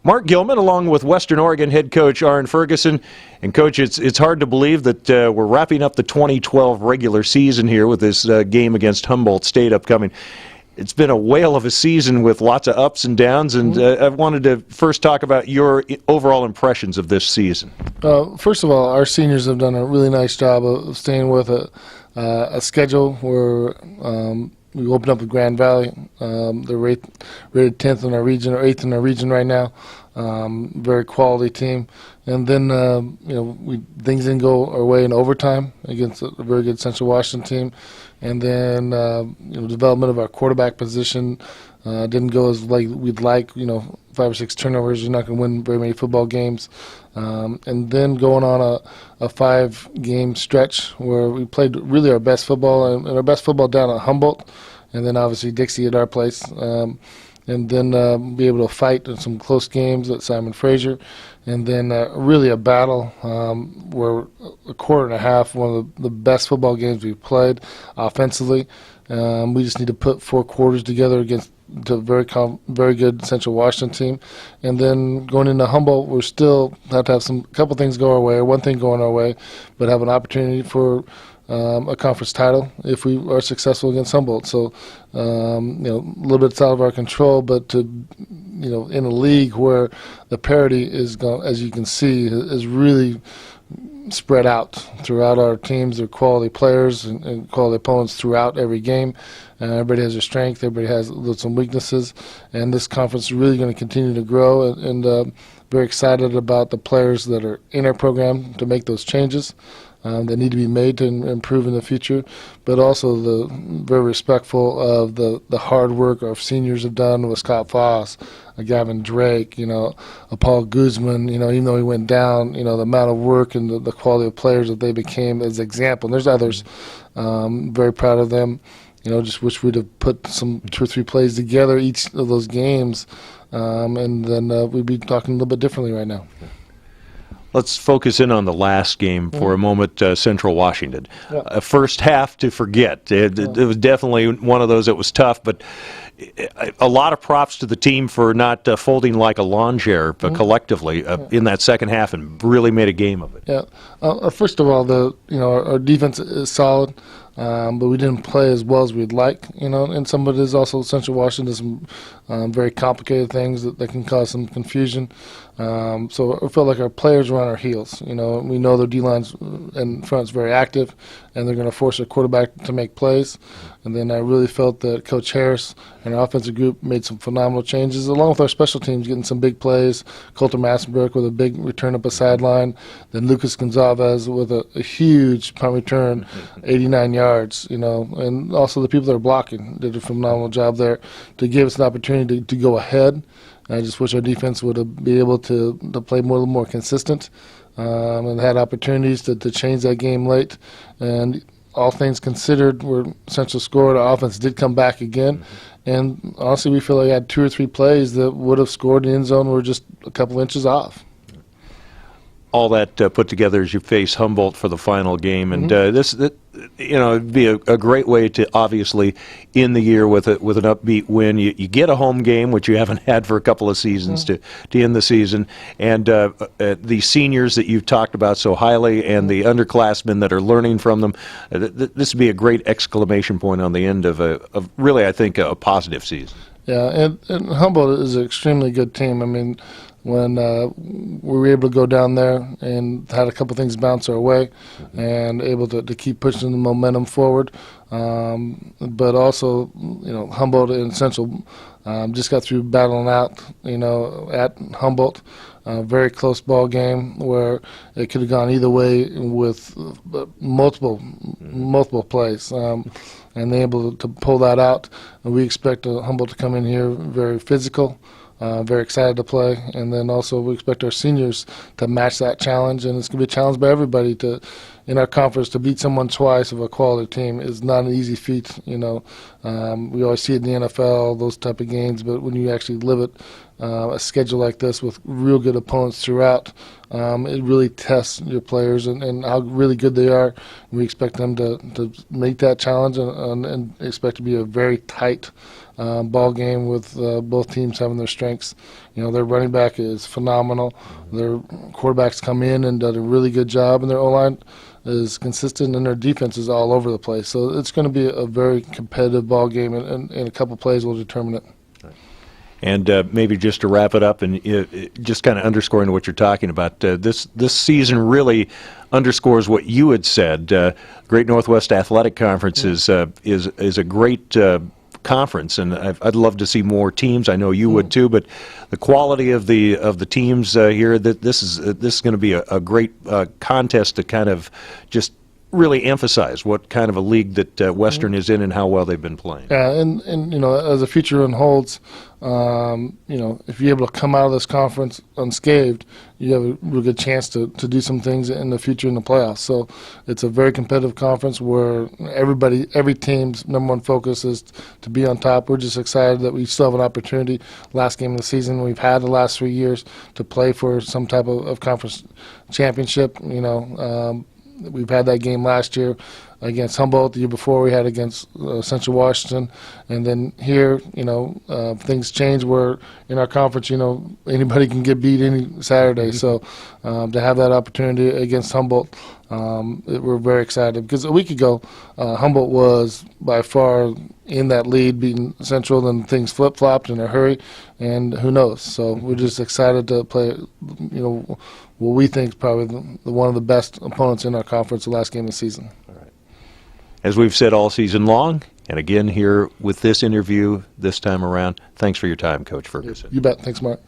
Mark Gilman, along with Western Oregon head coach Arne Ferguson. And, Coach, it's hard to believe that we're wrapping up the 2012 regular season here with this game against Humboldt State upcoming. It's been a whale of a season with lots of ups and downs, and I wanted to first talk about your overall impressions of this season. First of all, our seniors have done a really nice job of staying with a schedule where we opened up with Grand Valley. They're rated 10th in our region, or 8th in our region right now. Very quality team. And then, things didn't go our way in overtime against a very good Central Washington team. And then, development of our quarterback position didn't go as we'd like. 5 or 6 turnovers, you're not going to win very many football games. And then going on a 5-game stretch where we played really our best football, and our best football down at Humboldt, and then obviously Dixie at our place. And then be able to fight in some close games at Simon Fraser. And then really a battle where a quarter and a half, one of the best football games we've played offensively. We just need to put 4 quarters together against a very good Central Washington team. And then going into Humboldt, we still have to have a couple things go our way, or one thing going our way, but have an opportunity for a conference title if we are successful against Humboldt. So, a little bit out of our control, but in a league where the parity is going, as you can see, is really spread out throughout our teams. They're quality players and quality opponents throughout every game. Everybody has their strength. Everybody has some weaknesses. And this conference is really going to continue to grow, and very excited about the players that are in our program to make those changes that need to be made to improve in the future, but also very respectful of the hard work our seniors have done with Scott Foss, Gavin Drake, Paul Guzman, even though he went down, the amount of work and the quality of players that they became as example. And there's others. Very proud of them. Just wish we'd have put some 2 or 3 plays together each of those games, and then we'd be talking a little bit differently right now. Let's focus in on the last game for a moment, Central Washington. Yeah. First half to forget. It was definitely one of those that was tough, but a lot of props to the team for not folding like a lawn chair, but collectively in that second half, and really made a game of it. Yeah. First of all, our defense is solid. But we didn't play as well as we'd like, and some of it is also Central Washington does some very complicated things that can cause some confusion. So I felt like our players were on our heels. We know their D-lines in front is very active, and they're going to force their quarterback to make plays. And then I really felt that Coach Harris and our offensive group made some phenomenal changes, along with our special teams getting some big plays. Colter Massenberg with a big return up a sideline. Then Lucas Gonzalez with a huge punt return, 89 yards, and also the people that are blocking did a phenomenal job there to give us an opportunity to go ahead. I just wish our defense would have been able to play a little more consistent and had opportunities to change that game late. And all things considered, where Central scored, our offense did come back again. And honestly, we feel like we had 2 or 3 plays that would have scored in the end zone. We're just a couple inches off. All that put together as you face Humboldt for the final game, and it'd be a great way to obviously end the year with an upbeat win. You get a home game, which you haven't had for a couple of seasons, to end the season, and the seniors that you've talked about so highly, and the underclassmen that are learning from them. This would be a great exclamation point on the end of really, I think, a positive season. Yeah, and Humboldt is an extremely good team. I mean, when we were able to go down there and had a couple things bounce our way and able to keep pushing the momentum forward. But also, Humboldt and Central just got through battling out, at Humboldt. Very close ball game where it could have gone either way with multiple plays. And they're able to pull that out. And we expect Humboldt to come in here very physical, very excited to play. And then also we expect our seniors to match that challenge. And it's going to be a challenge by everybody to, in our conference, to beat someone twice of a quality team is not an easy feat. We always see it in the NFL, those type of games, but when you actually live it, a schedule like this with real good opponents throughout, it really tests your players and how really good they are. We expect them to make that challenge and expect to be a very tight ball game with both teams having their strengths. Their running back is phenomenal. Their quarterbacks come in and did a really good job, and their O-line is consistent, and their defense is all over the place. So it's going to be a very competitive ball game, and a couple plays will determine it. And maybe just to wrap it up, and just kind of underscoring what you're talking about, this season really underscores what you had said. Great Northwest Athletic Conference is a great conference, and I'd love to see more teams. I know you would too. But the quality of the teams here, this is going to be a great contest to kind of just really emphasize what kind of a league that Western is in and how well they've been playing. Yeah, and as the future unfolds, if you're able to come out of this conference unscathed, you have a real good chance to do some things in the future in the playoffs. So it's a very competitive conference where every team's number one focus is to be on top. We're just excited that we still have an opportunity, last game of the season we've had the last 3 years, to play for some type of conference championship. We've had that game last year against Humboldt. The year before we had against Central Washington. And then here, things change where in our conference, anybody can get beat any Saturday. So to have that opportunity against Humboldt, we're very excited. Because a week ago, Humboldt was by far in that lead, beating Central, then things flip-flopped in a hurry, and who knows. So we're just excited to play, what we think is probably one of the best opponents in our conference the last game of the season. All right. As we've said all season long, and again here with this interview this time around, thanks for your time, Coach Ferguson. You bet. Thanks, Mark.